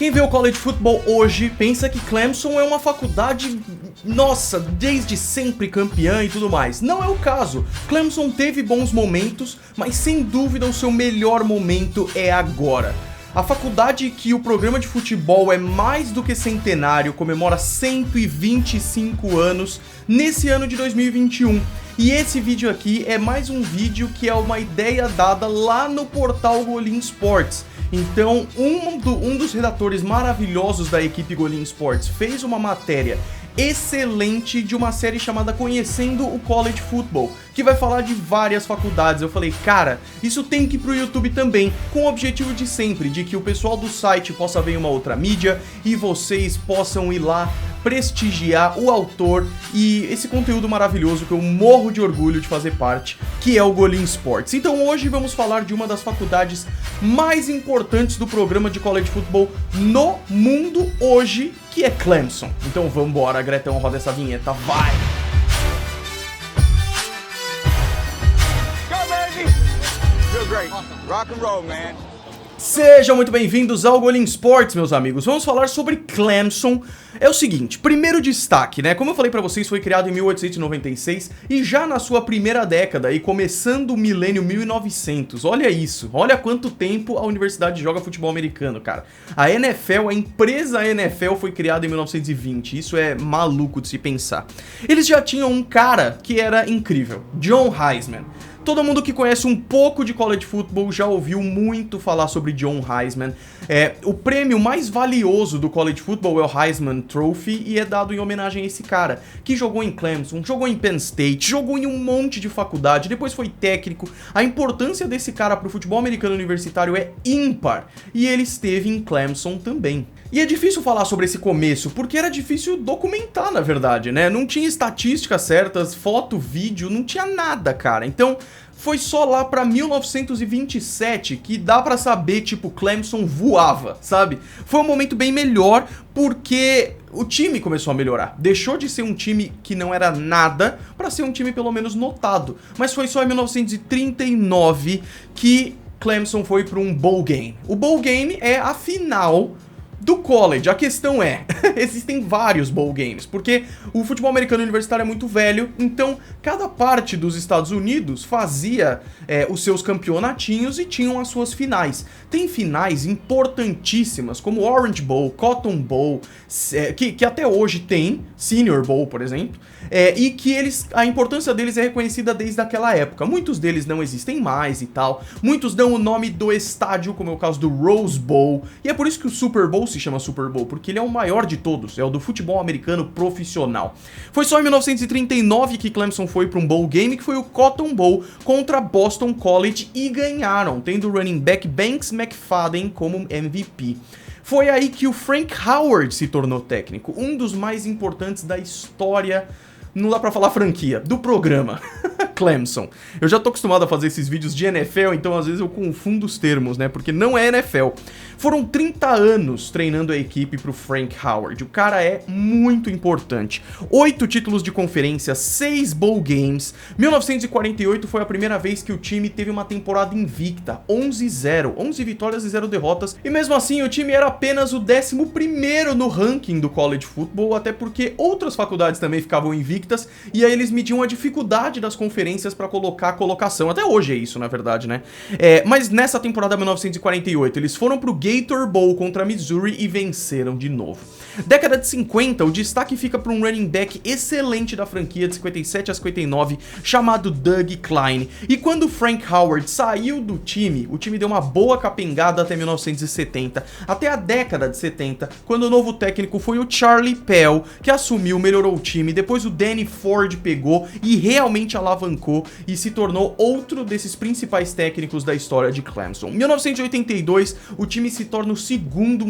Quem vê o college football hoje pensa que Clemson é uma faculdade, nossa, desde sempre campeã e tudo mais. Não é o caso. Clemson teve bons momentos, mas sem dúvida o seu melhor momento é agora. A faculdade que o programa de futebol é mais do que centenário comemora 125 anos nesse ano de 2021. E esse vídeo aqui é mais um vídeo que é uma ideia dada lá no portal Golim Sports. Então, um dos redatores maravilhosos da equipe Golim Sports fez uma matéria excelente de uma série chamada Conhecendo o College Football, que vai falar de várias faculdades. Eu falei, cara, isso tem que ir pro YouTube também, com o objetivo de sempre, de que o pessoal do site possa ver uma outra mídia e vocês possam ir lá prestigiar o autor e esse conteúdo maravilhoso que eu morro de orgulho de fazer parte, que é o Golim Sports. Então hoje vamos falar de uma das faculdades mais importantes do programa de college football no mundo hoje, que é Clemson. Então vambora, Gretão, roda essa vinheta, vai! Go, baby! Feel great. Rock and roll, man. Sejam muito bem-vindos ao Golim Sports, meus amigos. Vamos falar sobre Clemson. É o seguinte, primeiro destaque, né? Como eu falei pra vocês, foi criado em 1896 e já na sua primeira década, e começando o milênio 1900. Olha isso, olha quanto tempo a universidade joga futebol americano, cara. A NFL, a empresa NFL foi criada em 1920, isso é maluco de se pensar. Eles já tinham um cara que era incrível, John Heisman. Todo mundo que conhece um pouco de college football já ouviu muito falar sobre John Heisman. O prêmio mais valioso do college football é o Heisman Trophy e é dado em homenagem a esse cara, que jogou em Clemson, jogou em Penn State, jogou em um monte de faculdade, depois foi técnico. A importância desse cara pro futebol americano universitário é ímpar, e ele esteve em Clemson também. E é difícil falar sobre esse começo, porque era difícil documentar, na verdade, né? Não tinha estatísticas certas, foto, vídeo, não tinha nada, cara. Então, foi só lá pra 1927 que dá pra saber, tipo, Clemson voava, sabe? Foi um momento bem melhor, porque o time começou a melhorar. Deixou de ser um time que não era nada pra ser um time pelo menos notado. Mas foi só em 1939 que Clemson foi pra um bowl game. O bowl game é a final do college. A questão é, existem vários bowl games, porque o futebol americano universitário é muito velho, então cada parte dos Estados Unidos fazia os seus campeonatinhos e tinham as suas finais. Tem finais importantíssimas, como Orange Bowl, Cotton Bowl, que até hoje tem, Senior Bowl, por exemplo, e que a importância deles é reconhecida desde aquela época. Muitos deles não existem mais e tal, muitos dão o nome do estádio, como é o caso do Rose Bowl, e é por isso que o Super Bowl se chama Super Bowl, porque ele é o maior de todos, é o do futebol americano profissional. Foi só em 1939 que Clemson foi para um bowl game, que foi o Cotton Bowl contra Boston College, e ganharam, tendo o running back Banks McFadden como MVP. Foi aí que o Frank Howard se tornou técnico, um dos mais importantes da história, não dá pra falar franquia, do programa. Clemson. Eu já tô acostumado a fazer esses vídeos de NFL, então às vezes eu confundo os termos, né? Porque não é NFL. Foram 30 anos treinando a equipe pro Frank Howard. O cara é muito importante. 8 títulos de conferência, 6 bowl games. 1948 foi a primeira vez que o time teve uma temporada invicta, 11-0, 11 vitórias e 0 derrotas. E mesmo assim o time era apenas o 11º no ranking do college football, até porque outras faculdades também ficavam invictas, e aí eles mediam a dificuldade das conferências para colocar a colocação. Até hoje é isso, na verdade, né? Mas nessa temporada 1948, eles foram pro Gator Bowl contra Missouri e venceram de novo. Década de 50, o destaque fica para um running back excelente da franquia de 57 a 59, chamado Doug Klein. E quando Frank Howard saiu do time, o time deu uma boa capengada até 1970, até a década de 70, quando o novo técnico foi o Charlie Pell, que assumiu, melhorou o time, depois o Danny Ford pegou e realmente alavancou e se tornou outro desses principais técnicos da história de Clemson. Em 1982, o time se torna o segundo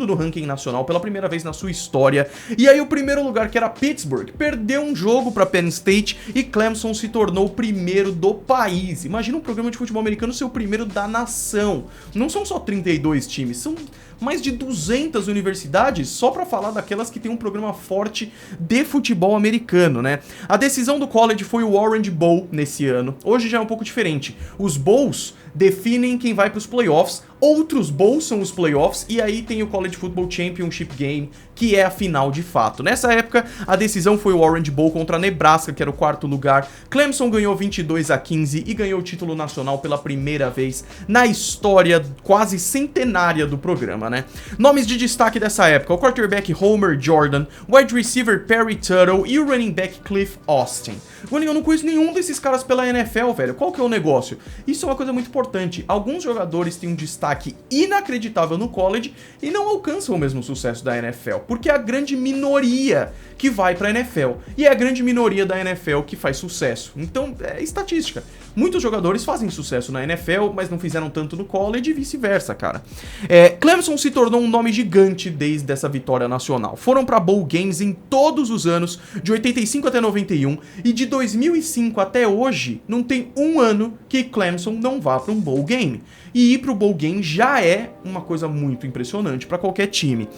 no ranking nacional pela primeira vez na sua história. E aí o primeiro lugar, que era Pittsburgh, perdeu um jogo para Penn State e Clemson se tornou o primeiro do país. Imagina um programa de futebol americano ser o primeiro da nação. Não são só 32 times, são mais de 200 universidades só para falar daquelas que tem um programa forte de futebol americano, né? A decisão do college foi o Orange Bowl nesse ano. Hoje já é um pouco diferente. Os bowls definem quem vai para os playoffs. Outros bowls são os playoffs, e aí tem o College Football Championship Game, que é a final de fato. Nessa época, a decisão foi o Orange Bowl contra a Nebraska, que era o 4º lugar. Clemson ganhou 22-15 e ganhou o título nacional pela primeira vez na história quase centenária do programa, né? Nomes de destaque dessa época: o quarterback Homer Jordan, o wide receiver Perry Tuttle e o running back Cliff Austin. Eu não conheço nenhum desses caras pela NFL, velho. Qual que é o negócio? Isso é uma coisa muito importante. Alguns jogadores têm um destaque inacreditável no college e não alcançam o mesmo sucesso da NFL, porque é a grande minoria que vai pra NFL, e é a grande minoria da NFL que faz sucesso. Então, é estatística. Muitos jogadores fazem sucesso na NFL, mas não fizeram tanto no college e vice-versa, cara. Clemson se tornou um nome gigante desde essa vitória nacional. Foram pra bowl games em todos os anos, de 85 até 91, e de 2005 até hoje, não tem um ano que Clemson não vá pra um bowl game. E ir pro bowl game já é uma coisa muito impressionante para qualquer time.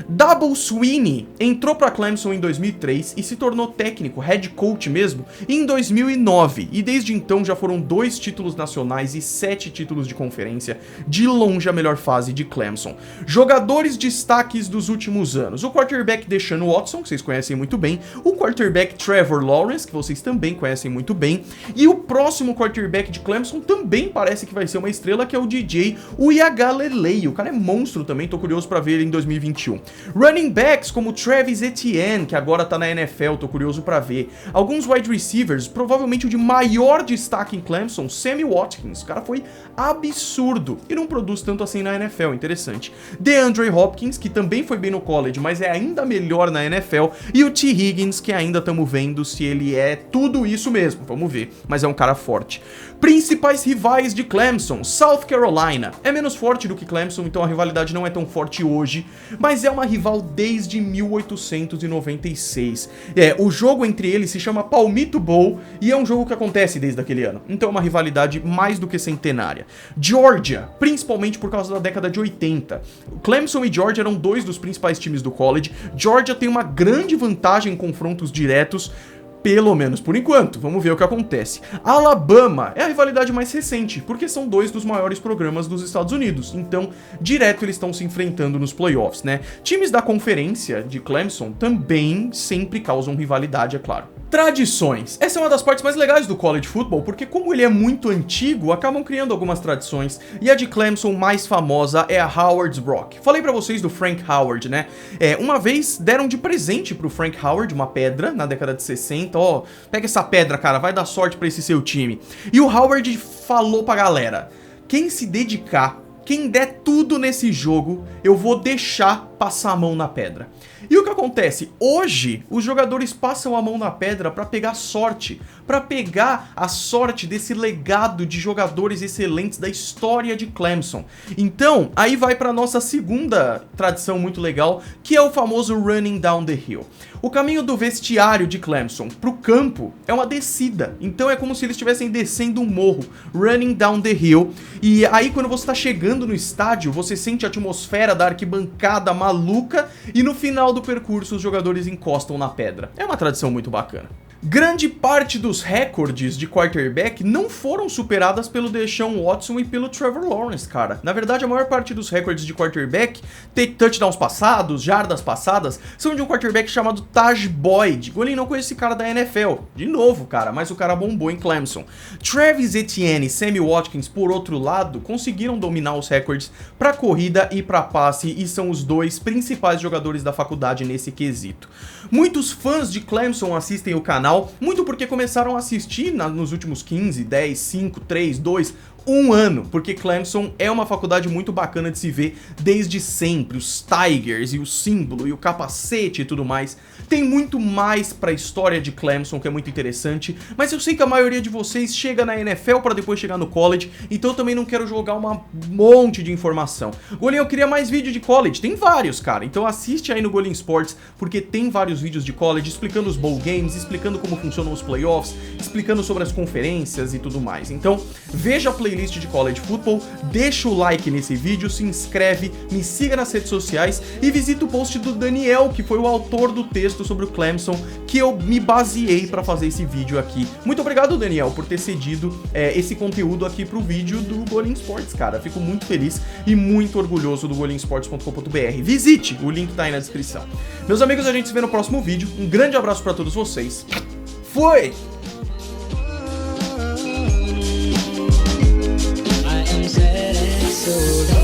Dabo Swinney entrou para Clemson em 2003 e se tornou técnico, head coach mesmo, em 2009. E desde então já foram 2 títulos nacionais e 7 títulos de conferência, de longe a melhor fase de Clemson. Jogadores destaques dos últimos anos: o quarterback Deshaun Watson, que vocês conhecem muito bem, o quarterback Trevor Lawrence, que vocês também conhecem muito bem, e o próximo quarterback de Clemson também parece que vai ser uma estrela, que é o DJ Uiagalelei. O cara é monstro também, tô curioso pra ver ele em 2021. Running backs como Travis Etienne, que agora tá na NFL, tô curioso pra ver. Alguns wide receivers, provavelmente o de maior destaque em Clemson, Sammy Watkins. O cara foi absurdo e não produz tanto assim na NFL, interessante. DeAndre Hopkins, que também foi bem no college, mas é ainda melhor na NFL. E o T. Higgins, que ainda estamos vendo se ele é tudo isso mesmo, vamos ver, mas é um cara forte. Principais rivais de Clemson: South Carolina. É menos forte do que Clemson, então a rivalidade não é tão forte hoje, mas é uma rival desde 1896. O jogo entre eles se chama Palmetto Bowl e é um jogo que acontece desde aquele ano, então é uma rivalidade mais do que centenária. Georgia, principalmente por causa da década de 80. Clemson e Georgia eram 2 dos principais times do college. Georgia tem uma grande vantagem em confrontos diretos, pelo menos por enquanto. Vamos ver o que acontece. Alabama é a rivalidade mais recente, porque são 2 dos maiores programas dos Estados Unidos, então direto eles estão se enfrentando nos playoffs, né? Times da conferência de Clemson também sempre causam rivalidade, é claro. Tradições. Essa é uma das partes mais legais do college football, porque como ele é muito antigo, acabam criando algumas tradições, e a de Clemson mais famosa é a Howard's Rock. Falei pra vocês do Frank Howard, né? Uma vez deram de presente pro Frank Howard uma pedra na década de 60, pega essa pedra, cara, vai dar sorte pra esse seu time. E o Howard falou pra galera: quem se dedicar, quem der tudo nesse jogo, eu vou deixar passar a mão na pedra. E o que acontece? Hoje, os jogadores passam a mão na pedra para pegar sorte, para pegar a sorte desse legado de jogadores excelentes da história de Clemson. Então, aí vai para nossa segunda tradição muito legal, que é o famoso running down the hill. O caminho do vestiário de Clemson pro campo é uma descida, então é como se eles estivessem descendo um morro, running down the hill. E aí quando você tá chegando no estádio, você sente a atmosfera da arquibancada maluca e no final do percurso os jogadores encostam na pedra. É uma tradição muito bacana. Grande parte dos recordes de quarterback não foram superadas pelo Deshaun Watson e pelo Trevor Lawrence, cara. Na verdade, a maior parte dos recordes de quarterback, touchdowns passados, jardas passadas, são de um quarterback chamado Tajh Boyd. Golim, não conhece esse cara da NFL. De novo, cara, mas o cara bombou em Clemson. Travis Etienne e Sammy Watkins, por outro lado, conseguiram dominar os recordes para corrida e para passe e são os 2 principais jogadores da faculdade nesse quesito. Muitos fãs de Clemson assistem o canal, muito porque começaram a assistir nos últimos 15, 10, 5, 3, 2, 1 ano, porque Clemson é uma faculdade muito bacana de se ver desde sempre. Os Tigers e o símbolo e o capacete e tudo mais. Tem muito mais pra história de Clemson que é muito interessante, mas eu sei que a maioria de vocês chega na NFL para depois chegar no college, então eu também não quero jogar um monte de informação. Golim, eu queria mais vídeo de college, tem vários, cara, então assiste aí no Golim Sports, porque tem vários vídeos de college explicando os bowl games, explicando como funcionam os playoffs, explicando sobre as conferências e tudo mais. Então veja a playlist playlist de College Football, deixa o like nesse vídeo, se inscreve, me siga nas redes sociais e visita o post do Daniel, que foi o autor do texto sobre o Clemson, que eu me baseei para fazer esse vídeo aqui. Muito obrigado, Daniel, por ter cedido esse conteúdo aqui pro vídeo do Golim Sports, cara. Fico muito feliz e muito orgulhoso do golimsports.com.br. Visite, o link tá aí na descrição. Meus amigos, a gente se vê no próximo vídeo. Um grande abraço para todos vocês. Fui! So